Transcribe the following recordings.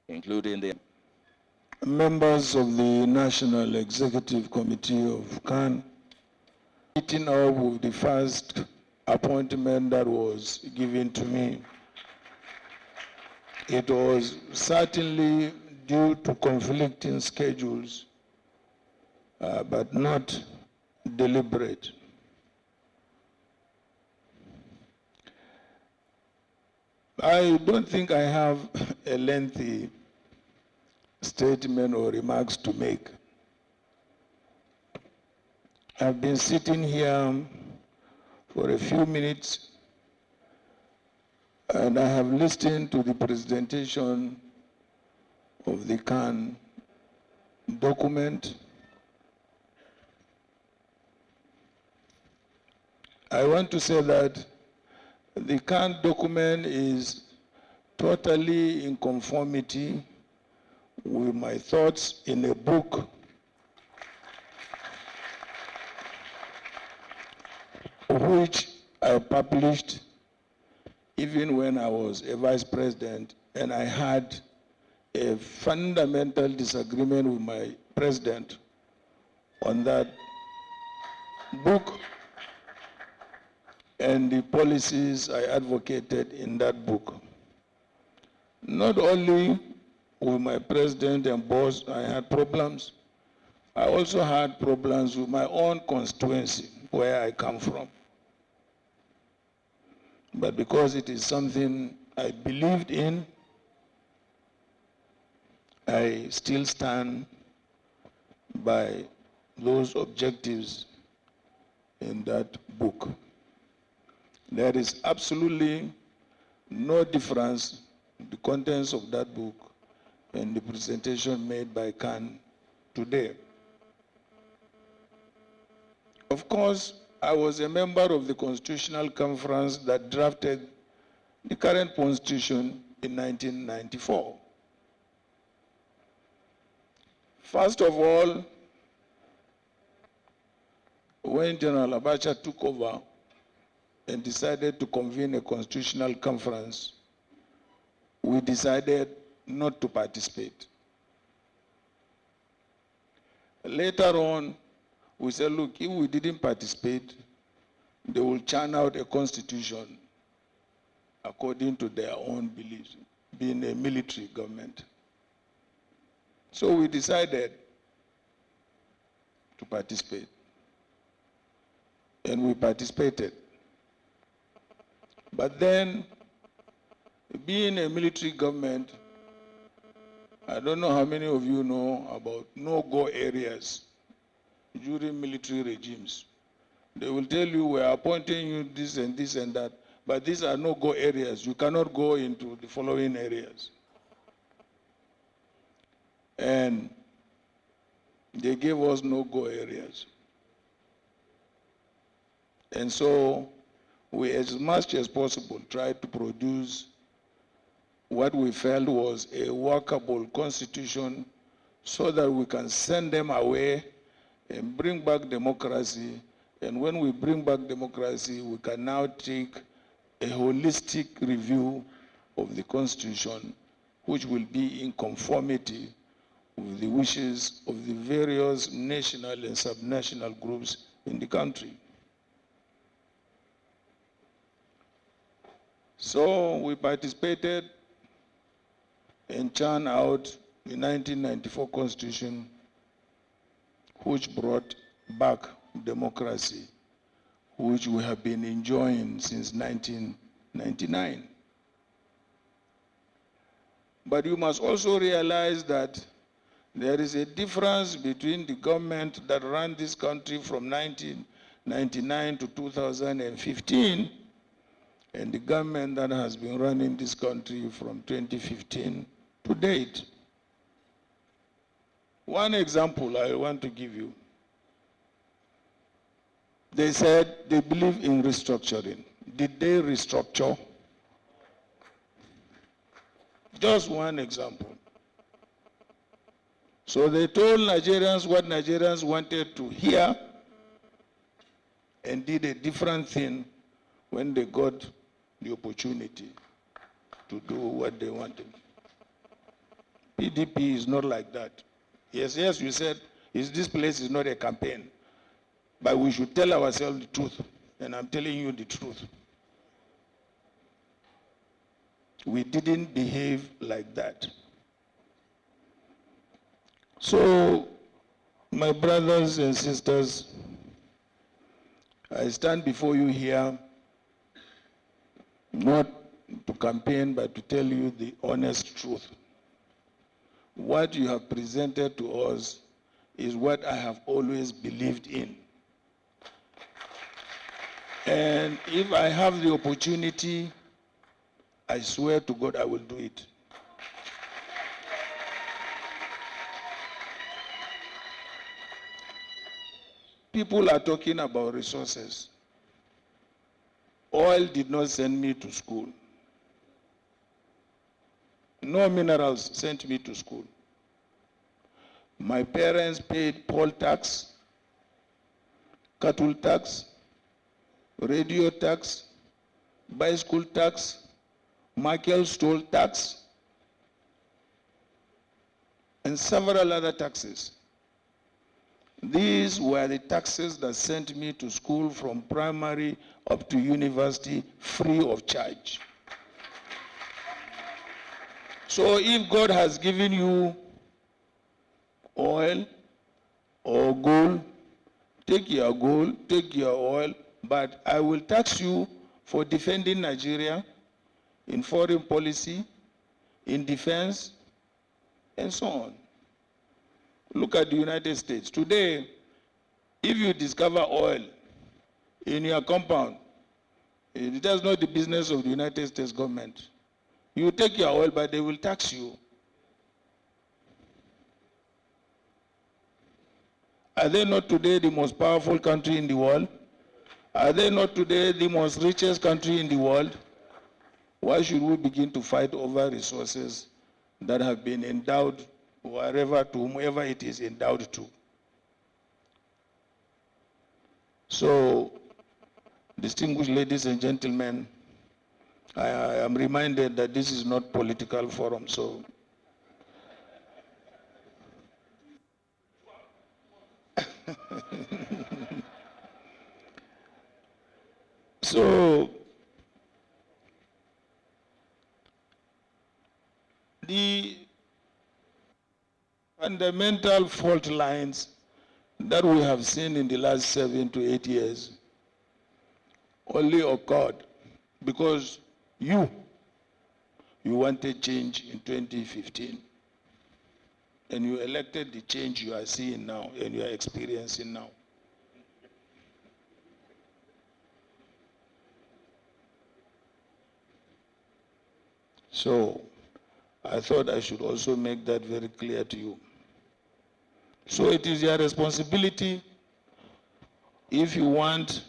including the members of the National Executive Committee of CAN, meeting up with the first appointment that was given to me. It was certainly due to conflicting schedules, but not deliberate. I don't think I have a lengthy statement or remarks to make. I've been sitting here for a few minutes and I have listened to the presentation of the CAN document. I want to say that the CAN document is totally in conformity with my thoughts in a book which I published even when I was a vice president and I had a fundamental disagreement with my president on that book and the policies I advocated in that book. Not only with my president and boss, I had problems. I also had problems with my own constituency, where I come from. But because it is something I believed in, I still stand by those objectives in that book. There is absolutely no difference in the contents of that book and the presentation made by CAN today. Of course, I was a member of the Constitutional Conference that drafted the current Constitution in 1994. First of all, when General Abacha took over and decided to convene a Constitutional Conference, we decided not to participate. Later on, we said, look, if we didn't participate, they will churn out a constitution according to their own beliefs, being a military government. So we decided to participate. And we participated. But then, being a military government, I don't know how many of you know about no-go areas during military regimes. They will tell you, we are appointing you this and that, but these are no-go areas. You cannot go into the following areas. And they gave us no-go areas. And so we, as much as possible, tried to produce what we felt was a workable constitution so that we can send them away and bring back democracy. And when we bring back democracy, we can now take a holistic review of the Constitution, which will be in conformity with the wishes of the various national and subnational groups in the country. So we participated and churned out the 1994 Constitution, which brought back democracy, which we have been enjoying since 1999. But you must also realize that there is a difference between the government that ran this country from 1999 to 2015 and the government that has been running this country from 2015 to date. One example I want to give you. They said they believe in restructuring. Did they restructure? Just one example. So they told Nigerians what Nigerians wanted to hear and did a different thing when they got the opportunity to do what they wanted. PDP is not like that. Yes, you said this place is not a campaign, but we should tell ourselves the truth, and I'm telling you the truth. We didn't behave like that. So, my brothers and sisters, I stand before you here not to campaign, but to tell you the honest truth. What you have presented to us is what I have always believed in. And if I have the opportunity, I swear to God I will do it. People are talking about resources. Oil did not send me to school. No minerals sent me to school. My parents paid poll tax, cattle tax, radio tax, bicycle tax, Michael stole tax, and several other taxes. These were the taxes that sent me to school from primary up to university free of charge. So if God has given you oil or gold, take your gold, take your oil, but I will tax you for defending Nigeria in foreign policy, in defense, and so on. Look at the United States. Today, if you discover oil in your compound, it is not the business of the United States government. You take your oil, but they will tax you. Are they not today the most powerful country in the world? Are they not today the most richest country in the world? Why should we begin to fight over resources that have been endowed wherever to whomever it is endowed to? So, distinguished ladies and gentlemen, I am reminded that this is not political forum, so so the fundamental fault lines that we have seen in the last 7 to 8 years only occurred because you wanted change in 2015, and you elected the change you are seeing now and you are experiencing now. So I thought I should also make that very clear to you. So it is your responsibility, if you want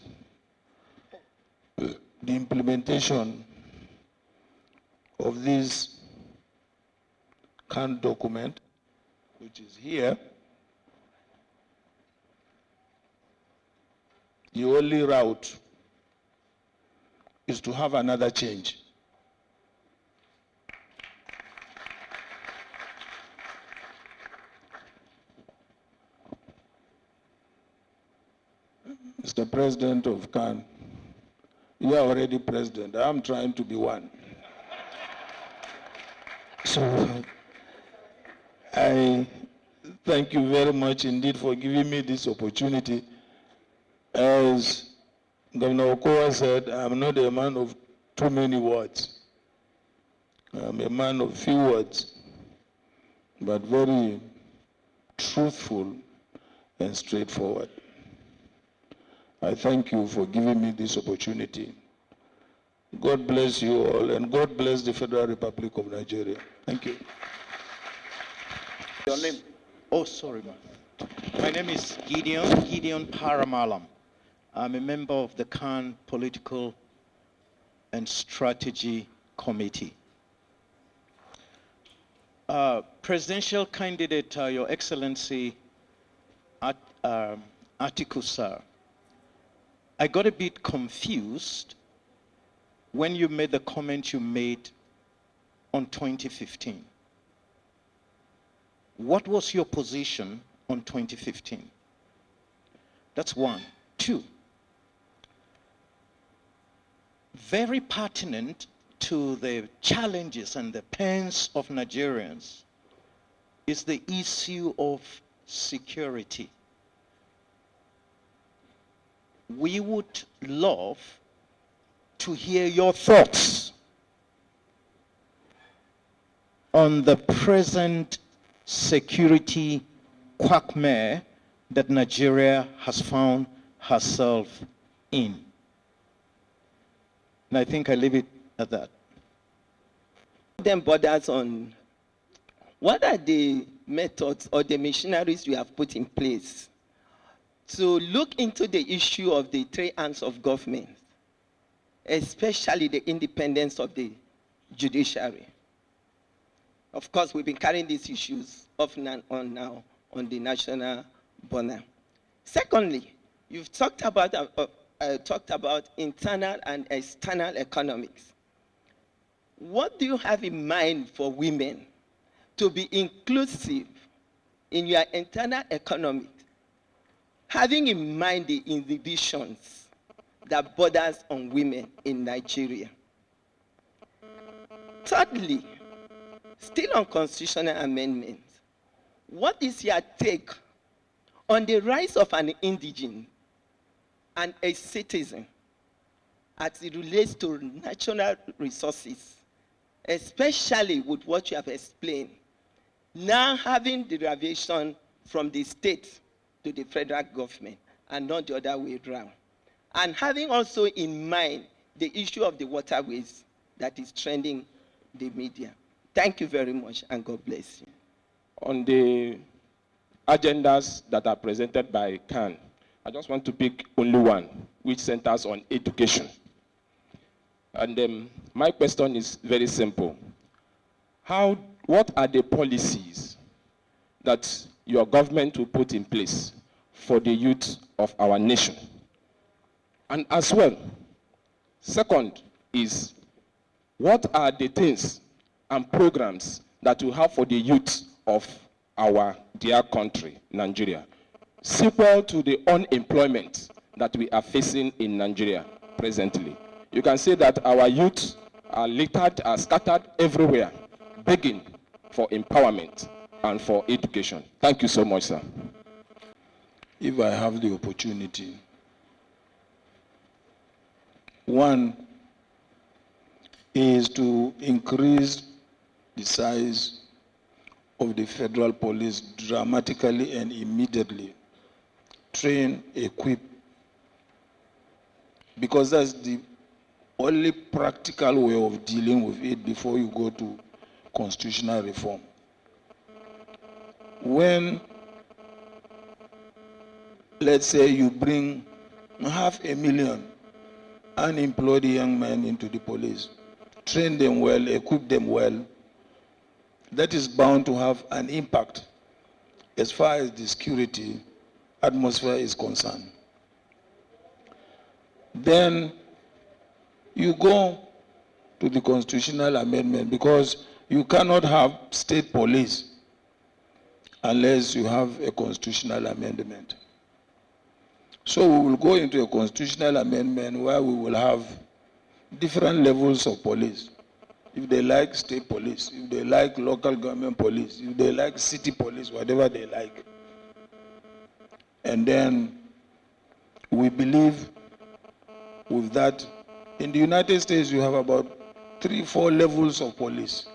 the implementation of this canned document, which is here, the only route is to have another change. Mr. President of CAN, you are already president. I'm trying to be one. So I thank you very much indeed for giving me this opportunity. As Governor Okowa said, I'm not a man of too many words. I'm a man of few words, but very truthful and straightforward. I thank you for giving me this opportunity. God bless you all, and God bless the Federal Republic of Nigeria. Thank you. Your name? Oh, sorry, man. My name is Gideon Paramalam. I'm a member of the CAN Political and Strategy Committee. Presidential candidate, Your Excellency, Atiku, sir. I got a bit confused when you made the comment you made on 2015. What was your position on 2015? That's one. Two, very pertinent to the challenges and the pains of Nigerians is the issue of security. We would love to hear your thoughts on the present security quagmire that Nigeria has found herself in. And I think I leave it at that. Then borders on what are the methods or the machineries you have put in place to look into the issue of the three arms of government, especially the independence of the judiciary. Of course, we've been carrying these issues off and on now on the national burner. Secondly, you've talked about internal and external economics. What do you have in mind for women to be inclusive in your internal economics, having in mind the inhibitions that borders on women in Nigeria? Thirdly, still on constitutional amendments, what is your take on the rise of an indigene and a citizen as it relates to natural resources, especially with what you have explained, now having derivation from the state to the federal government and not the other way around, and having also in mind the issue of the waterways that is trending the media? Thank you very much, and God bless you. On the agendas that are presented by CAN, I just want to pick only one, which centers on education. And my question is very simple. What are the policies that your government will put in place for the youth of our nation? And as well, second is, what are the things and programs that we have for the youth of our dear country, Nigeria, sequel to the unemployment that we are facing in Nigeria presently? You can see that our youth are littered, are scattered everywhere, begging for empowerment and for education. Thank you so much, sir. If I have the opportunity, one is to increase the size of the federal police dramatically and immediately. Train, equip, because that's the only practical way of dealing with it before you go to constitutional reform. When, let's say, you bring 500,000 unemployed young men into the police, train them well, equip them well, that is bound to have an impact as far as the security atmosphere is concerned. Then you go to the constitutional amendment, because you cannot have state police unless you have a constitutional amendment. So we will go into a constitutional amendment where we will have different levels of police. If they like state police, if they like local government police, if they like city police, whatever they like. And then we believe with that, in the United States, you have about 3-4 levels of police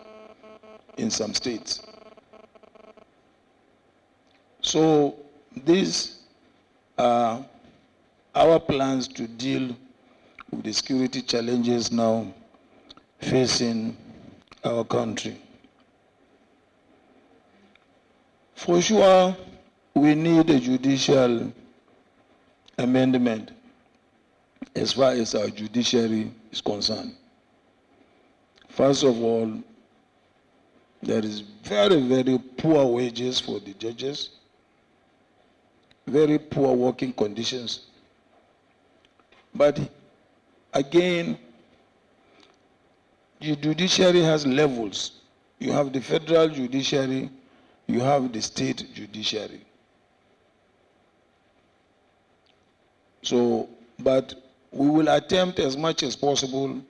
in some states. So these are our plans to deal with the security challenges now facing our country. For sure, we need a judicial amendment as far as our judiciary is concerned. First of all, there is very, very poor wages for the judges, very poor working conditions. But again, The judiciary has levels. You have the federal judiciary, you have the state judiciary. So, but we will attempt as much as possible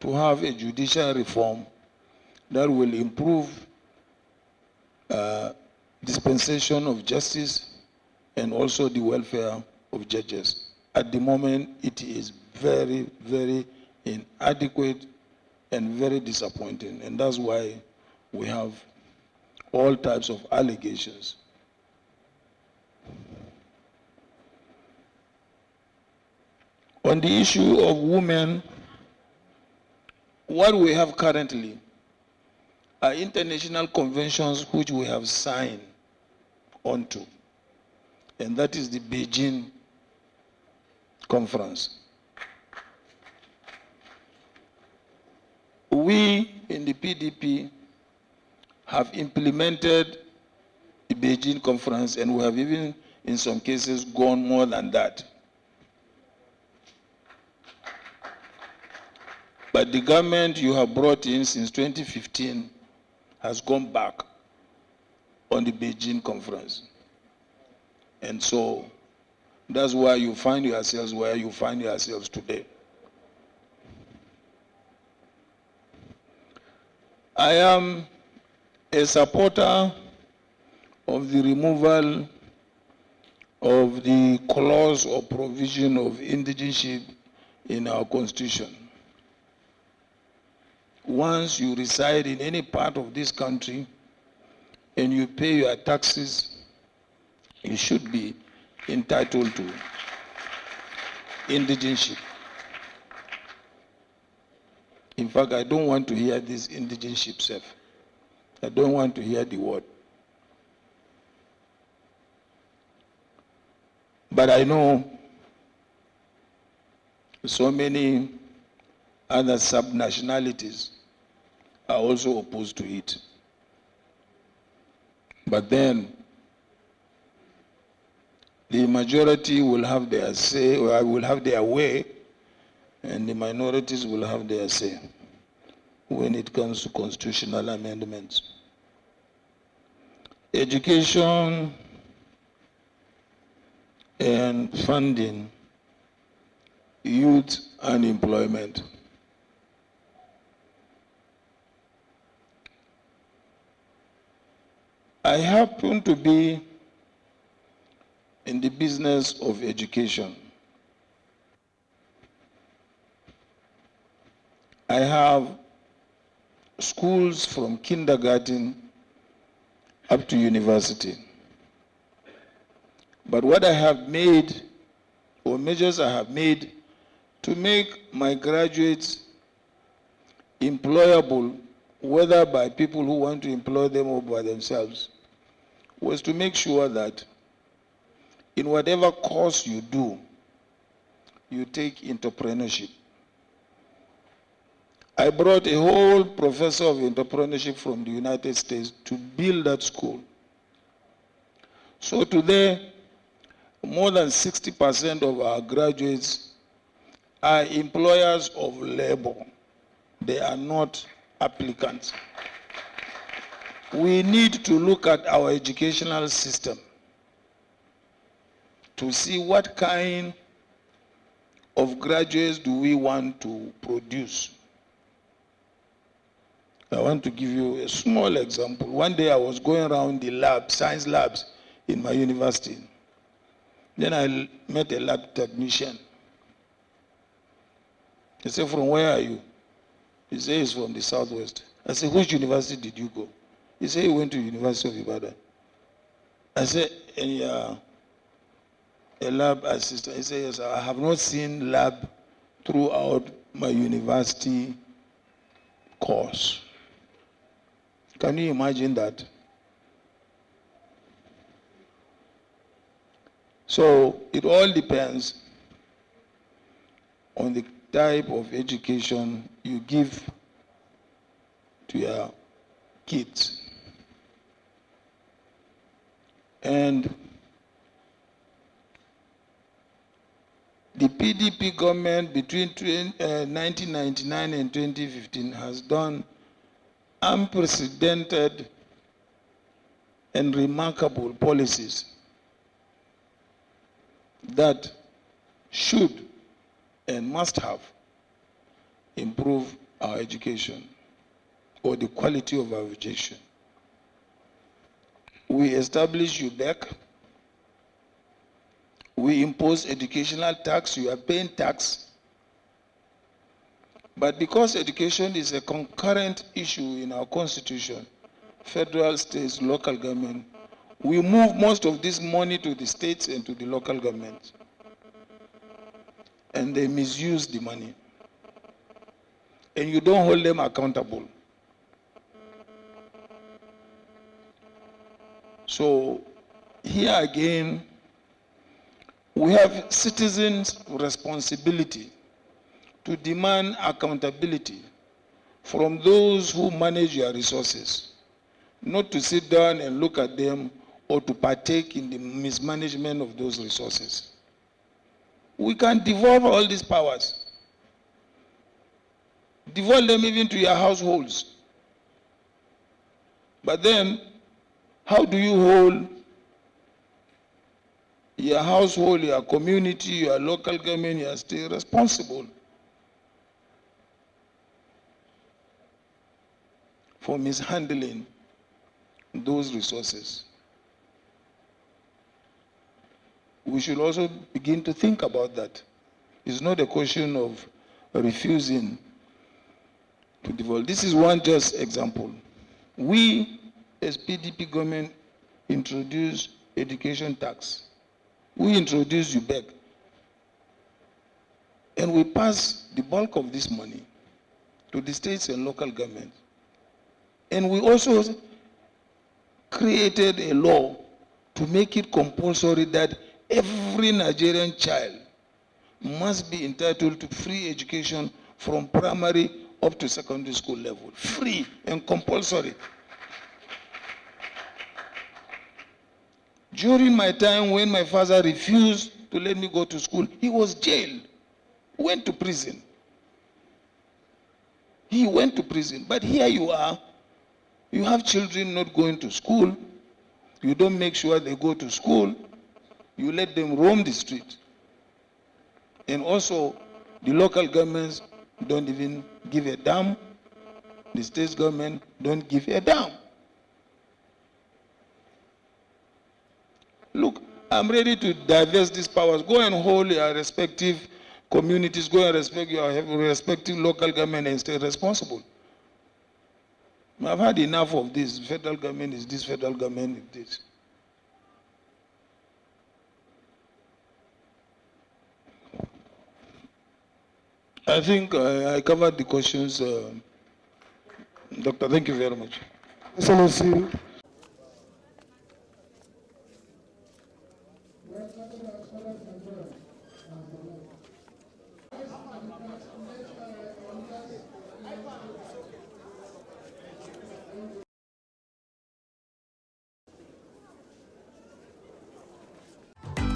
to have a judicial reform that will improve dispensation of justice and also the welfare of judges. At the moment, it is very, very inadequate and very disappointing, and that's why we have all types of allegations. On the issue of women, what we have currently are international conventions which we have signed onto, and that is the Beijing Conference. We in the PDP have implemented the Beijing Conference, and we have even, in some cases, gone more than that. But the government you have brought in since 2015 has gone back on the Beijing Conference. And so that's why you find yourselves where you find yourselves today. I am a supporter of the removal of the clause or provision of indigenship in our Constitution. Once you reside in any part of this country and you pay your taxes, you should be entitled to indigenship. In fact, I don't want to hear this indigenship self. I don't want to hear the word. But I know so many other sub-nationalities are also opposed to it. But then the majority will have their say, or will have their way, and the minorities will have their say when it comes to constitutional amendments. Education and funding, youth unemployment. I happen to be in the business of education. I have schools from kindergarten up to university. But what I have made, or measures I have made to make my graduates employable, whether by people who want to employ them or by themselves, was to make sure that in whatever course you do, you take entrepreneurship. I brought a whole professor of entrepreneurship from the United States to build that school. So today, more than 60% of our graduates are employers of labor. They are not applicants. We need to look at our educational system to see what kind of graduates do we want to produce. I want to give you a small example. One day I was going around the lab, science labs in my university. Then I met a lab technician. He said, "From where are you?" He said, "He's from the Southwest." I said, "Which university did you go?" He said, "He went to University of Ibadan." I said, "And you are a lab assistant?" He said, "Yes, I have not seen lab throughout my university course." Can you imagine that? So it all depends on the type of education you give to your kids. And The PDP government between 1999 and 2015 has done unprecedented and remarkable policies that should and must have improved our education or the quality of our education. We established UBEC. We impose educational tax. You are paying tax. But because education is a concurrent issue in our constitution, federal, states, local government, we move most of this money to the states and to the local government. And they misuse the money. And you don't hold them accountable. So here again, we have citizens' responsibility to demand accountability from those who manage your resources, not to sit down and look at them or to partake in the mismanagement of those resources. We can devolve all these powers. Devolve them even to your households. But then, how do you hold your household, your community, your local government, your state responsible for mishandling those resources? We should also begin to think about that. It's not a question of refusing to devolve. This is one just example. We, as PDP government, introduced education tax. We introduced UBEC. And we passed the bulk of this money to the states and local governments. And we also created a law to make it compulsory that every Nigerian child must be entitled to free education from primary up to secondary school level. Free and compulsory. During my time when my father refused to let me go to school, he was jailed, went to prison. He went to prison. But here you are, you have children not going to school, you don't make sure they go to school, you let them roam the street. And also, the local governments don't even give a damn, the state government don't give a damn. Look, I'm ready to divest these powers. Go and hold your respective communities, go and respect your respective local government and stay responsible. I've had enough of this. Federal government is this, federal government is this. I think I covered the questions. Doctor, thank you very much. Excellency.